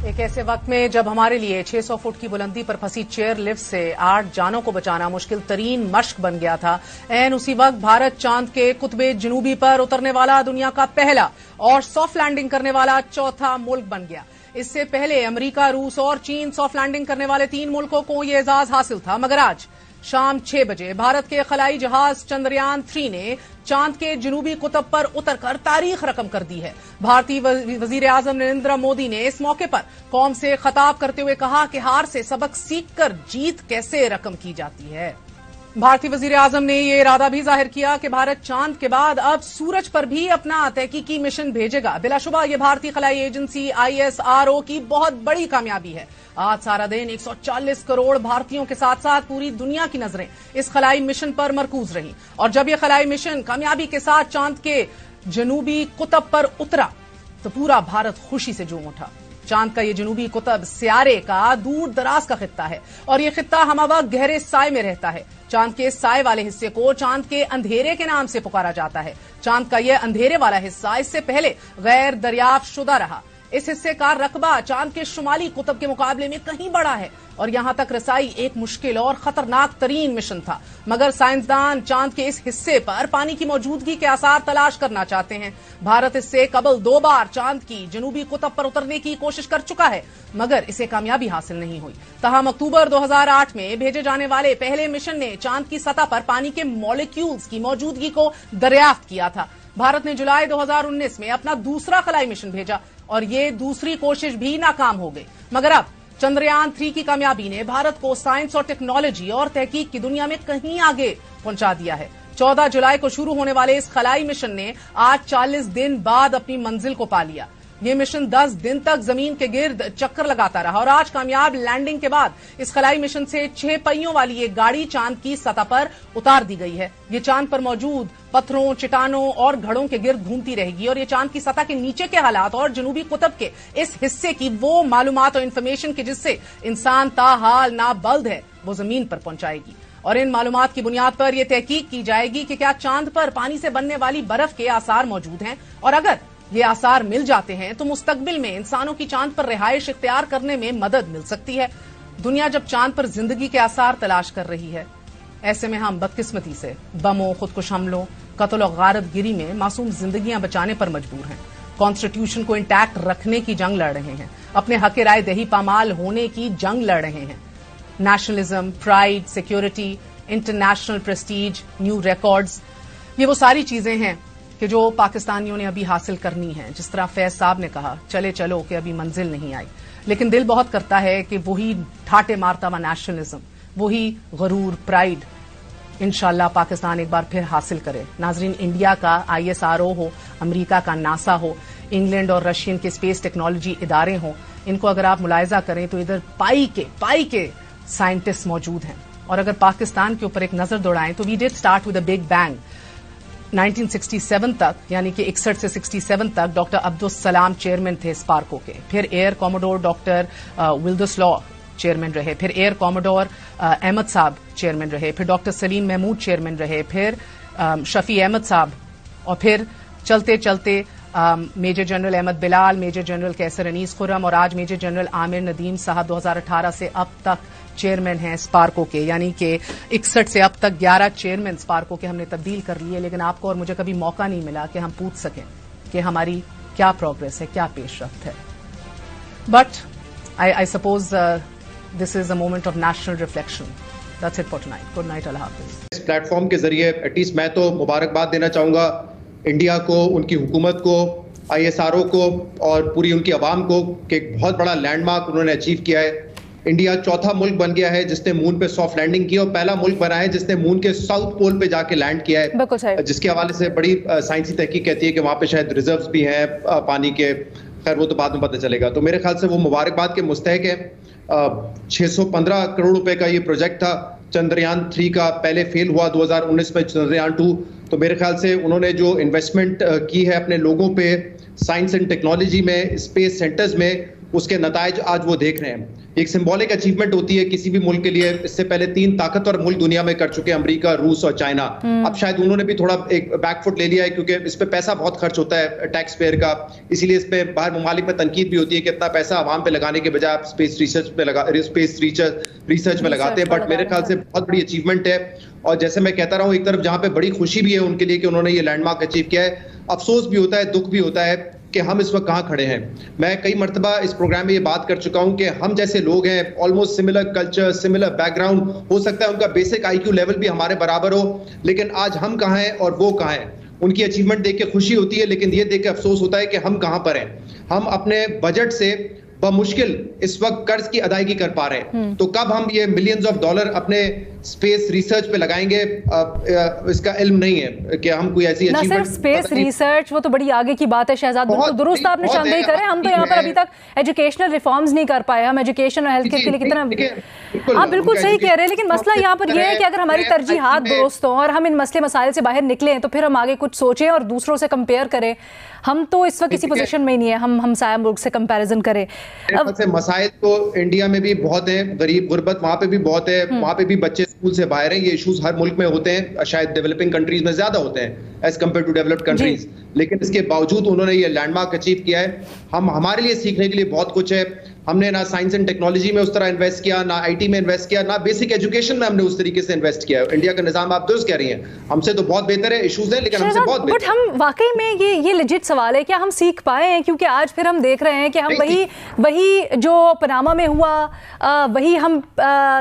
एक ऐसे वक्त में जब हमारे लिए 600 फुट की बुलंदी पर फंसी चेयर लिफ्ट से 8 जानों को बचाना मुश्किल तरीन मश्क बन गया था, ऐन उसी वक्त भारत चांद के कुतबे जनूबी पर उतरने वाला दुनिया का पहला और सॉफ्ट लैंडिंग करने वाला चौथा मुल्क बन गया। इससे पहले अमेरिका, रूस और चीन सॉफ्ट लैंडिंग करने वाले 3 मुल्कों को यह एजाज हासिल था, मगर आज शाम 6 बजे भारत के खलाई जहाज चंद्रयान 3 ने चांद के जनूबी कुतब पर उतरकर तारीख रकम कर दी है। भारतीय वजीर आजम नरेंद्र मोदी ने इस मौके पर कौम से खिताब करते हुए कहा कि हार से सबक सीखकर जीत कैसे रकम की जाती है। भारतीय वजीर आजम ने यह इरादा भी जाहिर किया कि भारत चांद के बाद अब सूरज पर भी अपना तहकीकी मिशन भेजेगा। बिलाशुबा यह भारतीय खलाई एजेंसी ISRO की बहुत बड़ी कामयाबी है। आज सारा दिन 140 करोड़ भारतीयों के साथ साथ पूरी दुनिया की नजरें इस खलाई मिशन पर मरकूज रहीं और जब यह खलाई मिशन कामयाबी के साथ चांद के जनूबी कुतब पर उतरा तो पूरा भारत खुशी से झूम उठा। चांद का ये जनूबी कुतब सियारे का दूर दराज का खित्ता है और ये खित्ता हमवक्त गहरे साए में रहता है। चांद के साए वाले हिस्से को चांद के अंधेरे के नाम से पुकारा जाता है। चांद का यह अंधेरे वाला हिस्सा इससे पहले गैर दरियाफ्त शुदा रहा। इस हिस्से का रकबा चांद के शुमाली कुतब के मुकाबले में कहीं बड़ा है और यहां तक रसाई एक मुश्किल और खतरनाक तरीन मिशन था, मगर साइंसदान चांद के इस हिस्से पर पानी की मौजूदगी के आसार तलाश करना चाहते हैं। भारत इससे कबल 2 बार चांद की जनूबी कुतब पर उतरने की कोशिश कर चुका है, मगर इसे कामयाबी हासिल नहीं हुई। तहम अक्टूबर 2008 में भेजे जाने वाले पहले मिशन ने चांद की सतह पर पानी के मॉलिक्यूल्स की मौजूदगी को दरियाफ्त किया था। भारत ने जुलाई 2019 में अपना दूसरा खलाई मिशन भेजा और ये दूसरी कोशिश भी नाकाम हो गई, मगर अब चंद्रयान 3 की कामयाबी ने भारत को साइंस और टेक्नोलॉजी और तहकीक की दुनिया में कहीं आगे पहुंचा दिया है। 14 जुलाई को शुरू होने वाले इस खलाई मिशन ने आज 40 दिन बाद अपनी मंजिल को पा लिया। ये मिशन 10 दिन तक जमीन के गिर्द चक्कर लगाता रहा और आज कामयाब लैंडिंग के बाद इस खलाई मिशन से 6 पहियों वाली एक गाड़ी चांद की सतह पर उतार दी गई है। ये चांद पर मौजूद पत्थरों, चट्टानों और घड़ों के गिर्द घूमती रहेगी और ये चांद की सतह के नीचे के हालात और जनूबी कुतब के इस हिस्से की वो मालूमात और इंफॉर्मेशन की जिससे इंसान ताहाल नाबल्द है वो जमीन पर पहुंचाएगी और इन मालूमात की बुनियाद पर यह तहकीक की जाएगी कि क्या चांद पर पानी से बनने वाली बर्फ के आसार मौजूद हैं और अगर ये आसार मिल जाते हैं तो मुस्तकबिल में इंसानों की चांद पर रिहाइश इख्तियार करने में मदद मिल सकती है। दुनिया जब चांद पर जिंदगी के आसार तलाश कर रही है, ऐसे में हम बदकिस्मती से बमों, खुदकुश हमलों, कत्ल और गारतगिरी में मासूम जिंदगियां बचाने पर मजबूर हैं। कॉन्स्टिट्यूशन को इंटैक्ट रखने की जंग लड़ रहे हैं, अपने हक राय दही पामाल होने की जंग लड़ रहे हैं। Nationalism, pride, security, international Prestige, new records, ये वो सारी चीजें हैं कि जो पाकिस्तानियों ने अभी हासिल करनी है। जिस तरह फैज साहब ने कहा, चले चलो कि अभी मंजिल नहीं आई, लेकिन दिल बहुत करता है कि वही ठाटे मारता हुआ नेशनलिज्म, वही गरूर, प्राइड इंशाल्लाह पाकिस्तान एक बार फिर हासिल करे। नाजरीन, इंडिया का ISRO हो, अमेरिका का नासा हो, इंग्लैंड और रशियन के स्पेस टेक्नोलॉजी इदारे हों, इनको अगर आप मुलायजा करें तो इधर पाई के साइंटिस्ट मौजूद हैं। और अगर पाकिस्तान के ऊपर एक नजर दौड़ाएं तो we did start with a big bang. 1967 तक, यानी कि 61 से 67 तक डॉक्टर अब्दुल सलाम चेयरमैन थे स्पार्को के, फिर एयर कॉमोडोर डॉक्टर विल्डस्लॉ चेयरमैन रहे, फिर एयर कॉमोडोर अहमद साहब चेयरमैन रहे, फिर डॉक्टर सलीम महमूद चेयरमैन रहे, फिर शफी अहमद साहब, और फिर चलते चलते major general Ahmad Bilal, major general Qaiser Anees Khurram और आज मेजर जनरल आमिर नदीम साहब 2018 से अब तक चेयरमैन हैं स्पार्को के। यानी कि 61 से अब तक 11 चेयरमैन स्पार्को के हमने तब्दील कर लिए, लेकिन आपको और मुझे कभी मौका नहीं मिला कि हम पूछ सकें कि हमारी क्या प्रोग्रेस है, क्या पेशरफ्त है। But I suppose this is a moment of national reflection. That's it for tonight. Good night, अल्लाह हाफिज। इस प्लेटफॉर्म के जरिए एटलीस्ट मैं तो मुबारकबाद देना चाहूंगा इंडिया को, उनकी हुकूमत को, ISRO को और पूरी उनकी आवाम को कि एक बहुत बड़ा लैंडमार्क उन्होंने अचीव किया है। इंडिया चौथा मुल्क बन गया है जिसने मून पे सॉफ्ट लैंडिंग की और पहला मुल्क बना है जिसने मून के साउथ पोल पे जाके लैंड किया है, जिसके हवाले से बड़ी साइंसी तहकीक कहती है कि वहां पे शायद रिजर्व्स भी हैं पानी के। खैर वो तो बाद में पता चलेगा। तो मेरे ख्याल से वो मुबारकबाद के मुस्तहक है। 615 करोड़ रुपए का ये प्रोजेक्ट था चंद्रयान 3 का, पहले फेल हुआ 2019 में चंद्रयान 2। तो मेरे ख्याल से उन्होंने जो इन्वेस्टमेंट की है अपने लोगों पे, साइंस एंड टेक्नोलॉजी में, स्पेस सेंटर्स में, उसके नतायज आज वो देख रहे हैं। एक सिंबॉलिक अचीवमेंट होती है किसी भी मुल्क के लिए। इससे पहले 3 ताकतवर मुल्क दुनिया में कर चुके हैं, अमेरिका, रूस और चाइना। अब शायद उन्होंने भी थोड़ा एक बैकफुट ले लिया है, क्योंकि इस पे पैसा बहुत खर्च होता है टैक्स पेयर का, इसीलिए इस पे बाहर ममालिक में तनकीद भी होती है कि इतना पैसा आवाम पे लगाने के बजाय स्पेस रिसर्च में लगाते हैं। बट मेरे ख्याल से बहुत बड़ी अचीवमेंट है। और जैसे मैं कहता रहा हूँ, एक तरफ जहां पे बड़ी खुशी भी है उनके लिए कि उन्होंने ये लैंडमार्क अचीव किया है, अफसोस भी होता है, दुख भी होता है कि हम इस वक्त कहां खड़े हैं। मैं कई मर्तबा इस प्रोग्राम में ये बात कर चुका हूं कि हम जैसे लोग हैं, almost similar culture, similar background, हो सकता है उनका बेसिक IQ लेवल भी हमारे बराबर हो, लेकिन आज हम कहां हैं और वो कहां हैं। उनकी अचीवमेंट देख के खुशी होती है, लेकिन ये देख के अफसोस होता है कि हम कहां पर हैं। हम अपने बजट से बमुश्किल इस वक्त कर्ज की अदायगी कर पा रहे हैं, तो कब हम ये मिलियंस ऑफ डॉलर अपने स्पेस रिसर्च पे लगाएंगे, इसका इल्म नहीं है कि हम कोई ऐसी ना सिर्फ स्पेस रिसर्च, वो तो बड़ी आगे की बात है शहजाद, बिल्कुल दुरुस्त आपने शानदार करें। हम तो यहाँ पर अभी तक एजुकेशनल रिफॉर्म्स नहीं कर पाए। हम एजुकेशन और हेल्थ केयर के लिए कितना, आप बिल्कुल सही कह रहे हैं, लेकिन मसला यहाँ पर यह है कि अगर हमारी तरजीहात दुरुस्त हों और हम इन मसले मसाइल से बाहर निकलें, तो फिर हम आगे कुछ सोचें और दूसरों से कंपेयर करें। हम तो इस वक्त किसी पोजीशन में ही नहीं है हम हमसाया मुल्क से कंपैरिजन करें। अब मसाइल तो इंडिया में भी बहुत है, गरीब गुर्बत वहां पे भी बहुत है, वहां पे भी बच्चे स्कूल से बाहर हैं। ये इश्यूज हर मुल्क में होते हैं, शायद डेवलपिंग कंट्रीज में ज्यादा होते हैं as compare to developed countries, लेकिन इसके बावजूद उन्होंने ये लैंडमार्क अचीव किया है। हमारे लिए सीखने के लिए बहुत कुछ है। हमने ना साइंस एंड टेक्नोलॉजी में उस तरह इन्वेस्ट किया, ना IT में इन्वेस्ट किया, ना बेसिक एजुकेशन में हमने उस तरीके से इन्वेस्ट किया है। इंडिया का निजाम आप दुरुस्त कह रही हैं, हमसे तो बहुत बेहतर है, इश्यूज है लेकिन हमसे बहुत बेहतर। बट हम वाकई में ये लेजिट सवाल है, क्या हम सीख पाए हैं? क्योंकि आज फिर हम देख रहे हैं कि हम वही जो पनामा में हुआ, वही हम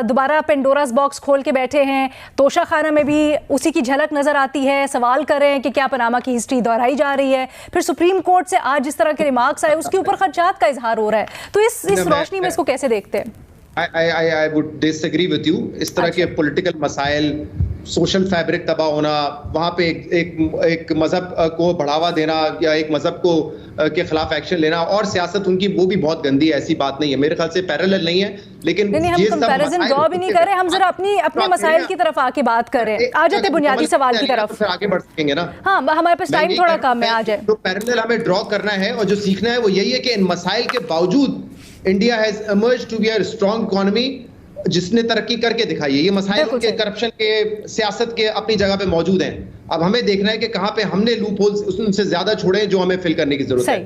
दोबारा पेंडोरास बॉक्स खोल के बैठे हैं। तोशा खाना में भी उसी की झलक नजर आती है। सवाल कर रहे हैं कि क्या पनामा की हिस्ट्री दोहराई जा रही है। फिर सुप्रीम कोर्ट से आज जिस तरह के रिमार्क्स आए, उसके ऊपर खदशात का इजहार हो रहा है। तो इस रोशनी में इसको कैसे देखते हैं? I would disagree with you. इस तरह के पॉलिटिकल मसाइल, सोशल फैब्रिक तबाह होना, वहां पे एक मजहब को बढ़ावा देना या एक मजहब को के खिलाफ एक्शन लेना और सियासत उनकी, वो भी बहुत गंदी है। ऐसी बात नहीं है, मेरे ख्याल से पैरेलल नहीं है। लेकिन नहीं, हम कंपैरिजन ड्रॉ भी नहीं कर रहे, हम जरा अपने मसाइल की तरफ आके बात कर रहे हैं। आ जाते बुनियादी सवाल की तरफ, फिर आगे बढ़ सकेंगे ना। हाँ, हमारे पास टाइम थोड़ा कम है, आ जाए। तो पैरेलल हमें ड्रॉ करना है और जो सीखना है वो यही है कि इन मसाइल के बावजूद India has emerged to be a strong economy, जिसने तरक्की करके दिखाई है। ये मसाइल के करप्शन के, सियासत के अपनी जगह पे मौजूद हैं। अब हमें देखना है कि कहां पे हमने लूप होल्स उनसे ज्यादा छोड़े जो हमें फिल करने की जरूरत है।